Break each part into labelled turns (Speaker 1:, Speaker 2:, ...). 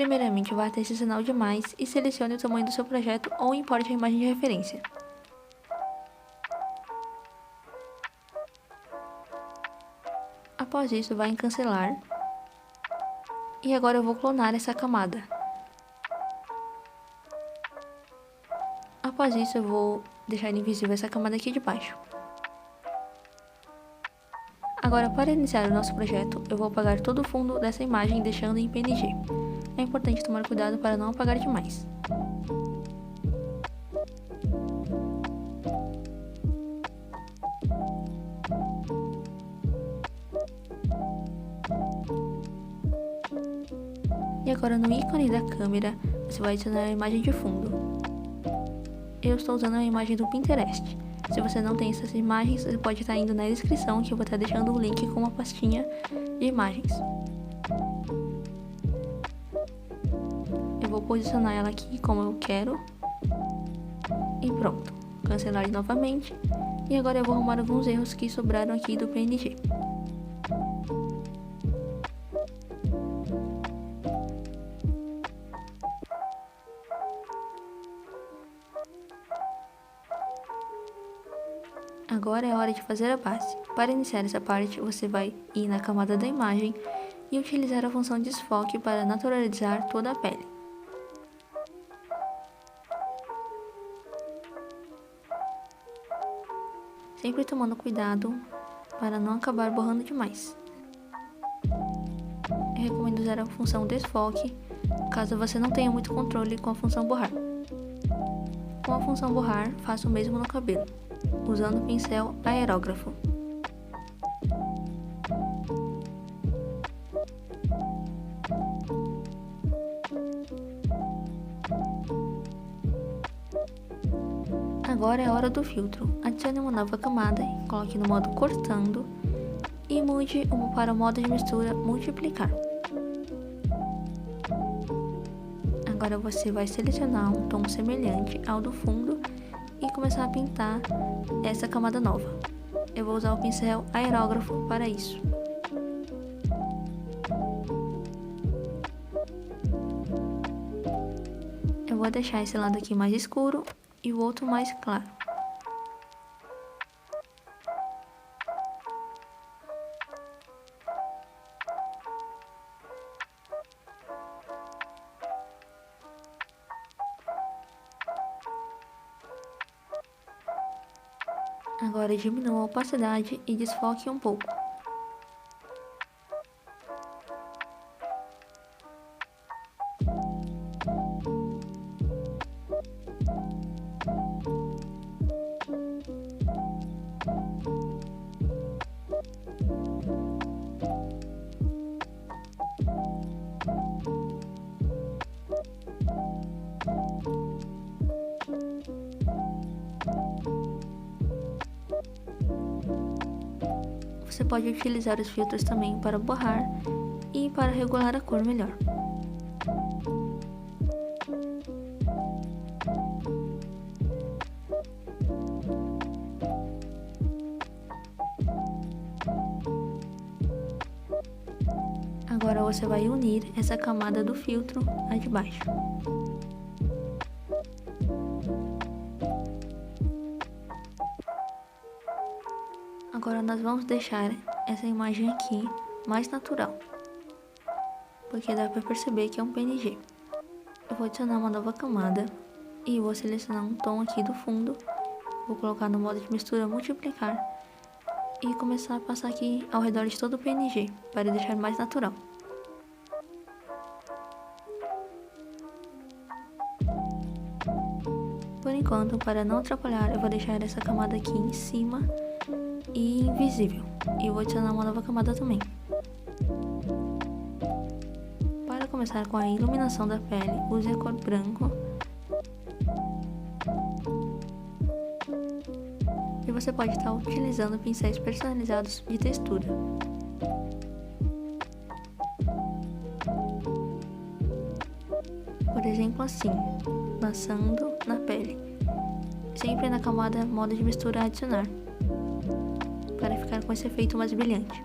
Speaker 1: Primeiramente, vá até esse sinal de mais e selecione o tamanho do seu projeto ou importe a imagem de referência. Após isso, vá em cancelar. E agora eu vou clonar essa camada. Após isso, eu vou deixar invisível essa camada aqui de baixo. Agora, para iniciar o nosso projeto, eu vou apagar todo o fundo dessa imagem, deixando em PNG. É importante tomar cuidado para não apagar demais. E agora no ícone da câmera, você vai adicionar a imagem de fundo. Eu estou usando a imagem do Pinterest. Se você não tem essas imagens, você pode estar indo na descrição, que eu vou estar deixando o link com uma pastinha de imagens. Eu vou posicionar ela aqui como eu quero. E pronto. Cancelar novamente. E agora eu vou arrumar alguns erros que sobraram aqui do PNG. Agora é hora de fazer a base. Para iniciar essa parte, você vai ir na camada da imagem e utilizar a função desfoque para naturalizar toda a pele. Sempre tomando cuidado para não acabar borrando demais. Eu recomendo usar a função desfoque, caso você não tenha muito controle com a função borrar. Com a função borrar, faça o mesmo no cabelo, usando o pincel aerógrafo. Agora é a hora do filtro. Adicione uma nova camada, coloque no modo cortando e mude para o modo de mistura multiplicar. Agora você vai selecionar um tom semelhante ao do fundo e começar a pintar essa camada nova. Eu vou usar o pincel aerógrafo para isso. Eu vou deixar esse lado aqui mais escuro e o outro mais claro. Agora diminua a opacidade e desfoque um pouco. Você pode utilizar os filtros também para borrar e para regular a cor melhor. Agora você vai unir essa camada do filtro à de baixo. Agora nós vamos deixar essa imagem aqui mais natural, porque dá para perceber que é um PNG. Eu vou adicionar uma nova camada e vou selecionar um tom aqui do fundo, vou colocar no modo de mistura multiplicar e começar a passar aqui ao redor de todo o PNG, para deixar mais natural. Por enquanto, para não atrapalhar, eu vou deixar essa camada aqui em cima e invisível, e eu vou adicionar uma nova camada também. Para começar com a iluminação da pele, use a cor branco. E você pode estar utilizando pincéis personalizados de textura. Por exemplo assim, passando na pele, sempre na camada modo de mistura adicionar, para ficar com esse efeito mais brilhante.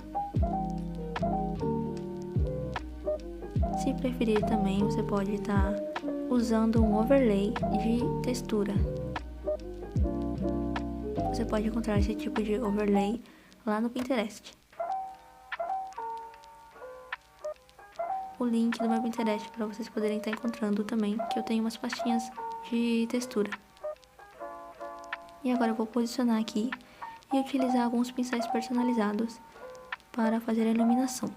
Speaker 1: Se preferir também, você pode estar usando um overlay de textura. Você pode encontrar esse tipo de overlay lá no Pinterest. O link do meu Pinterest para vocês poderem estar encontrando também, que eu tenho umas pastinhas de textura. E agora eu vou posicionar aqui e utilizar alguns pincéis personalizados para fazer a iluminação.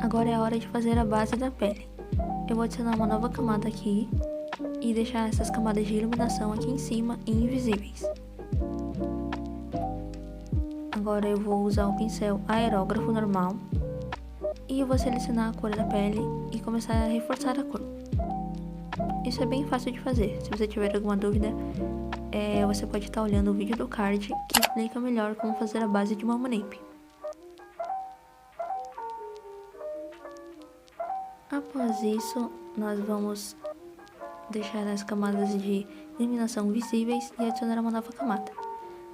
Speaker 1: Agora é a hora de fazer a base da pele. Eu vou adicionar uma nova camada aqui e deixar essas camadas de iluminação aqui em cima invisíveis. Agora eu vou usar o pincel aerógrafo normal e eu vou selecionar a cor da pele e começar a reforçar a cor. Isso é bem fácil de fazer. Se você tiver alguma dúvida, você pode estar olhando o vídeo do card que explica melhor como fazer a base de uma Monape. Após isso, nós vamos deixar as camadas de iluminação visíveis e adicionar uma nova camada.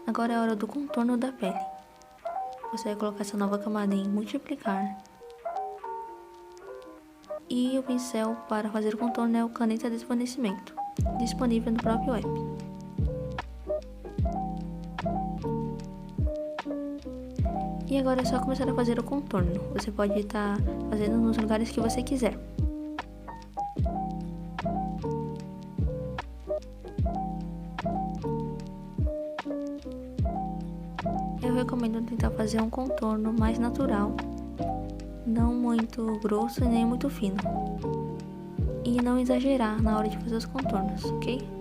Speaker 1: Agora é a hora do contorno da pele. Você vai colocar essa nova camada em multiplicar. E o pincel para fazer o contorno é o caneta desvanecimento, disponível no próprio app. E agora é só começar a fazer o contorno. Você pode estar fazendo nos lugares que você quiser. Eu recomendo tentar fazer um contorno mais natural, não muito grosso e nem muito fino. E não exagerar na hora de fazer os contornos, ok?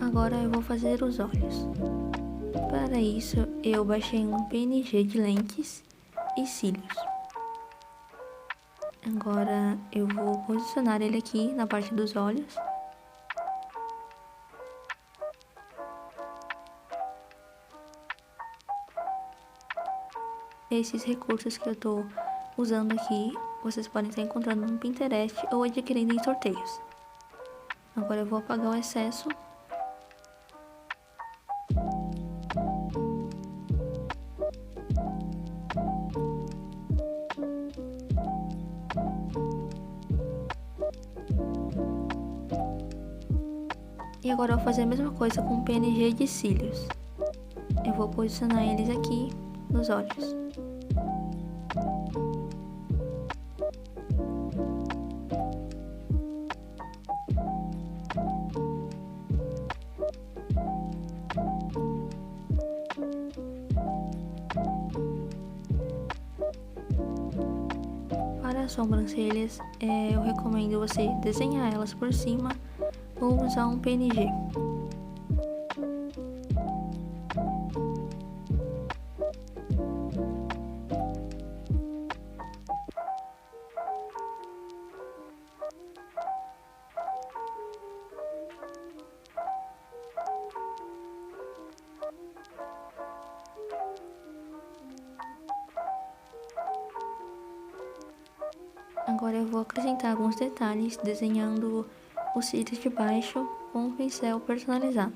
Speaker 1: Agora eu vou fazer os olhos. Para isso, eu baixei um PNG de lentes e cílios. Agora eu vou posicionar ele aqui na parte dos olhos. Esses recursos que eu estou usando aqui, vocês podem estar encontrando no Pinterest ou adquirindo em sorteios. Agora eu vou apagar o excesso. E agora eu vou fazer a mesma coisa com o PNG de cílios. Eu vou posicionar eles aqui nos olhos. Para as sobrancelhas, eu recomendo você desenhar elas por cima ou usar um PNG. Agora eu vou acrescentar alguns detalhes desenhando os cílios de baixo com um pincel personalizado.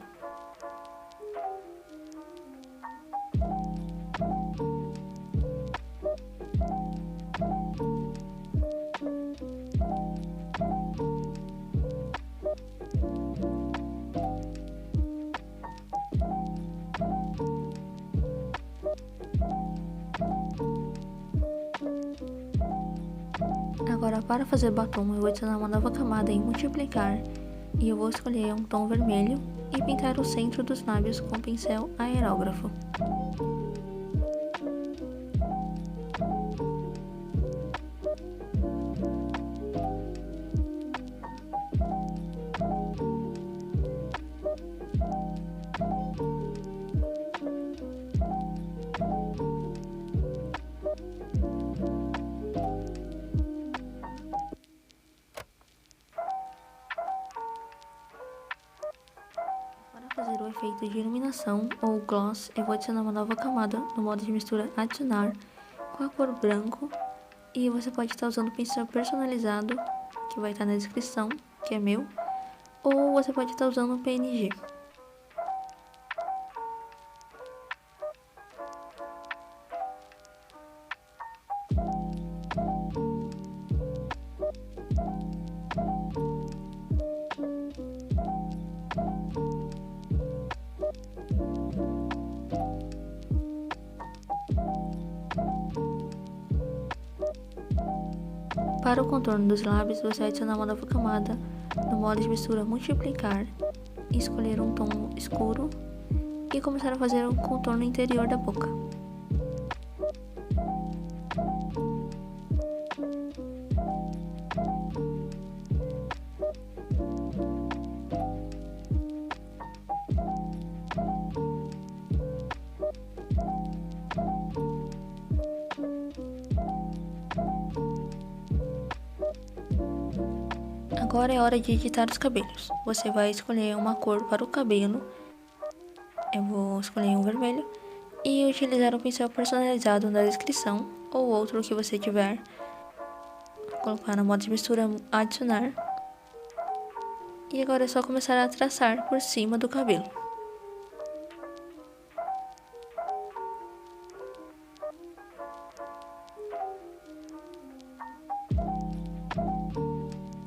Speaker 1: Agora, para fazer batom, eu vou adicionar uma nova camada em multiplicar e eu vou escolher um tom vermelho e pintar o centro dos lábios com o pincel aerógrafo. fazer o efeito de iluminação ou gloss, eu vou adicionar uma nova camada no modo de mistura adicionar com a cor branco, e você pode estar usando o pincel personalizado que vai estar na descrição, que é meu, ou você pode estar usando um PNG. Para o contorno dos lábios, você vai adicionar uma nova camada no modo de mistura multiplicar, escolher um tom escuro e começar a fazer o contorno interior da boca. Agora é hora de editar os cabelos. Você vai escolher uma cor para o cabelo. Eu vou escolher um vermelho e utilizar um pincel personalizado na descrição ou outro que você tiver. Vou colocar no modo de mistura adicionar. E agora é só começar a traçar por cima do cabelo.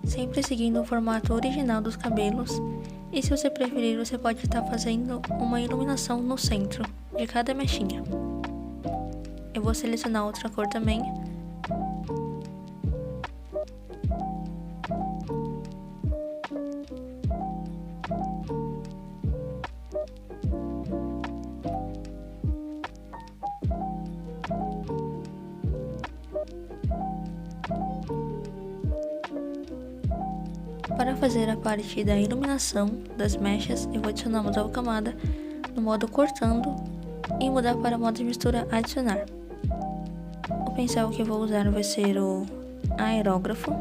Speaker 1: Sempre seguindo o formato original dos cabelos, e se você preferir, você pode estar fazendo uma iluminação no centro de cada mechinha. Eu vou selecionar outra cor também. Para fazer a parte da iluminação das mechas, eu vou adicionar uma nova camada no modo cortando e mudar para o modo de mistura adicionar. O pincel que eu vou usar vai ser o aerógrafo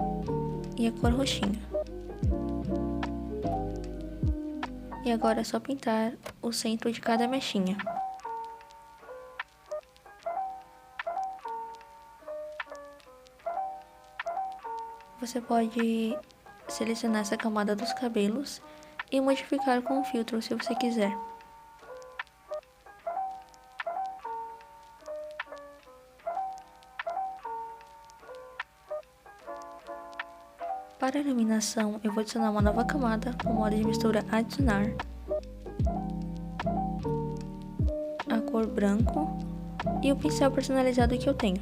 Speaker 1: e a cor roxinha. E agora é só pintar o centro de cada mechinha. Você pode selecionar essa camada dos cabelos e modificar com o filtro se você quiser. Para a iluminação, eu vou adicionar uma nova camada com o modo de mistura adicionar, a cor branco e o pincel personalizado que eu tenho.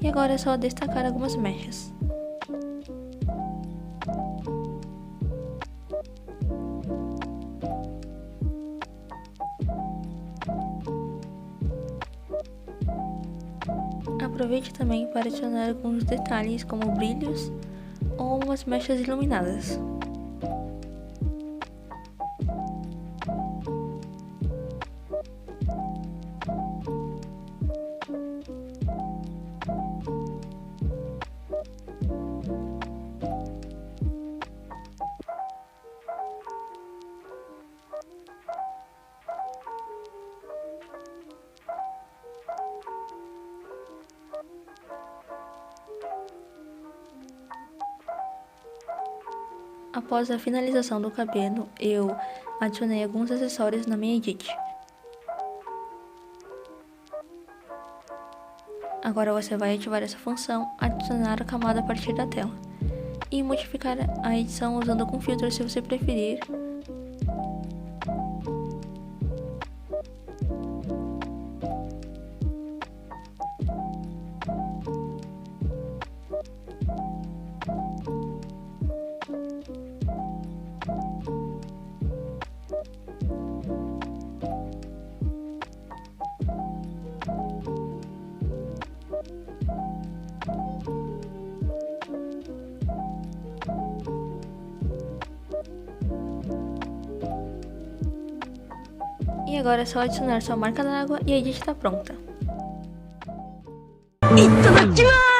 Speaker 1: E agora é só destacar algumas mechas. Aproveite também para adicionar alguns detalhes como brilhos ou umas mechas iluminadas. Após a finalização do cabelo, eu adicionei alguns acessórios na minha edit. Agora você vai ativar essa função, adicionar a camada a partir da tela e modificar a edição usando com filtro se você preferir. E agora é só adicionar sua marca d'água e a edit está pronta. いただきます!